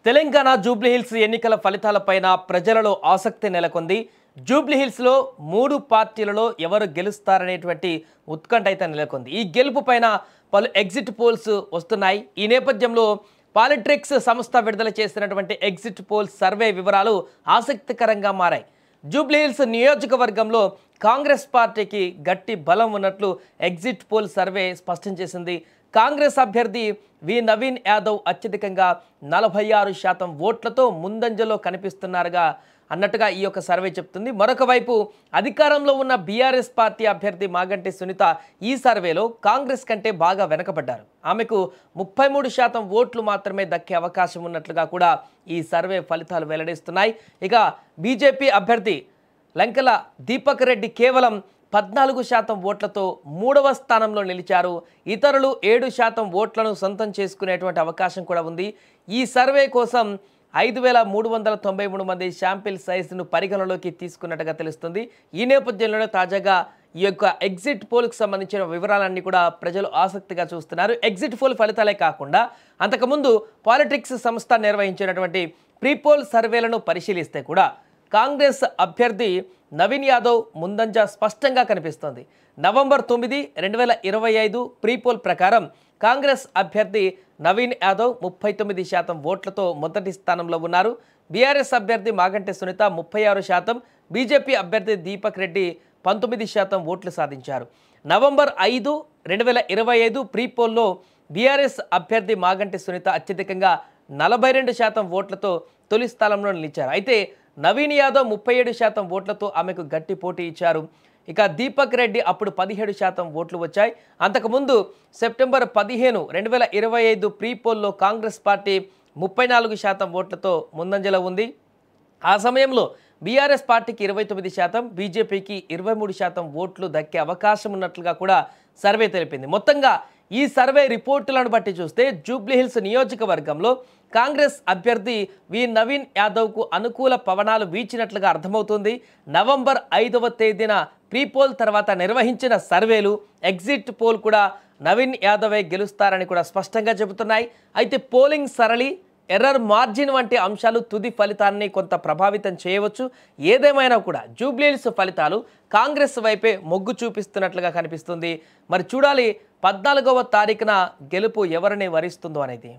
తెలంగాణ జూబ్లీహిల్స్ ఎన్నికల ఫలితాలపైన ప్రజలలో ఆసక్తి నెలకొంది. జూబ్లీహిల్స్లో 3 పార్టీలలో ఎవరు గెలుస్తారనేటువంటి ఉత్కంఠ అయితే నెలకొంది. ఈ గెలుపు పైన పలు ఎగ్జిట్ పోల్స్ వస్తున్నాయి. ఈ నేపథ్యంలో పాలిట్రిక్స్ సంస్థ విడుదల చేసినటువంటి ఎగ్జిట్ పోల్ సర్వే వివరాలు ఆసక్తికరంగా మారాయి. జూబ్లీహిల్స్ నియోజకవర్గంలో కాంగ్రెస్ పార్టీకి గట్టి బలం ఉన్నట్లు ఎగ్జిట్ పోల్ సర్వే స్పష్టం చేసింది. కాంగ్రెస్ అభ్యర్థి వి నవీన్ యాదవ్ అత్యధికంగా 46% ఓట్లతో ముందంజలో కనిపిస్తున్నారుగా అన్నట్టుగా ఈ యొక్క సర్వే చెప్తుంది. మరొక వైపు అధికారంలో ఉన్న బీఆర్ఎస్ పార్టీ అభ్యర్థి మాగంటి సునీత ఈ సర్వేలో కాంగ్రెస్ కంటే బాగా వెనకబడ్డారు. ఆమెకు 33% ఓట్లు మాత్రమే దక్కే అవకాశం ఉన్నట్లుగా కూడా ఈ సర్వే ఫలితాలు వెల్లడిస్తున్నాయి. ఇక బీజేపీ అభ్యర్థి లంకల దీపక్ రెడ్డి కేవలం 14% ఓట్లతో 3వ స్థానంలో నిలిచారు. ఇతరులు 7% ఓట్లను సొంతం చేసుకునేటువంటి అవకాశం కూడా ఉంది. ఈ సర్వే కోసం 5393 మంది శాంపిల్ సైజును పరిగణలోకి తీసుకున్నట్టుగా తెలుస్తుంది. ఈ నేపథ్యంలోనే తాజాగా ఈ యొక్క ఎగ్జిట్ పోల్కి సంబంధించిన వివరాలన్నీ కూడా ప్రజలు ఆసక్తిగా చూస్తున్నారు. ఎగ్జిట్ పోల్ ఫలితాలే కాకుండా అంతకుముందు పాలిటిక్స్ సంస్థ నిర్వహించినటువంటి ప్రీపోల్ సర్వేలను పరిశీలిస్తే కూడా కాంగ్రెస్ అభ్యర్థి నవీన్ యాదవ్ ముందంజ స్పష్టంగా కనిపిస్తోంది. నవంబర్ 9, 2025 ప్రీపోల్ ప్రకారం కాంగ్రెస్ అభ్యర్థి నవీన్ యాదవ్ 39% ఓట్లతో మొదటి స్థానంలో ఉన్నారు. బీఆర్ఎస్ అభ్యర్థి మాగంటి సునీత 36%, బీజేపీ అభ్యర్థి దీపక్ రెడ్డి 19% ఓట్లు సాధించారు. నవంబర్ 5, 2025 ప్రీపోల్లో బీఆర్ఎస్ అభ్యర్థి మాగంటి సునీత అత్యధికంగా 42% ఓట్లతో తొలి స్థానంలో నిలిచారు. అయితే నవీన్ యాదవ్ 37% ఓట్లతో ఆమెకు గట్టి పోటీ ఇచ్చారు. ఇక దీపక్ రెడ్డి అప్పుడు 17% ఓట్లు వచ్చాయి. అంతకుముందు సెప్టెంబర్ 15, 2025 ప్రీపోల్లో కాంగ్రెస్ పార్టీ 34% ఓట్లతో ముందంజలో ఉంది. ఆ సమయంలో బీఆర్ఎస్ పార్టీకి 29%, బీజేపీకి 23% ఓట్లు దక్కే అవకాశం ఉన్నట్లుగా కూడా సర్వే తెలిపింది. మొత్తంగా ఈ సర్వే రిపోర్టులను బట్టి చూస్తే జూబ్లీహిల్స్ నియోజకవర్గంలో కాంగ్రెస్ అభ్యర్థి వి నవీన్ యాదవ్కు అనుకూల పవనాలు వీచినట్లుగా అర్థమవుతుంది. నవంబర్ 5వ తేదీన ప్రీపోల్ తర్వాత నిర్వహించిన సర్వేలు ఎగ్జిట్ పోల్ కూడా నవీన్ యాదవే గెలుస్తారని కూడా స్పష్టంగా చెబుతున్నాయి. అయితే పోలింగ్ సరళి, ఎర్రర్ మార్జిన్ వంటి అంశాలు తుది ఫలితాన్ని కొంత ప్రభావితం చేయవచ్చు. ఏదేమైనా కూడా జూబ్లీహిల్స్ ఫలితాలు కాంగ్రెస్ వైపే మొగ్గు చూపిస్తున్నట్లుగా కనిపిస్తుంది. మరి చూడాలి 14వ తారీఖున గెలుపు ఎవరిని వరిస్తుందో అనేది.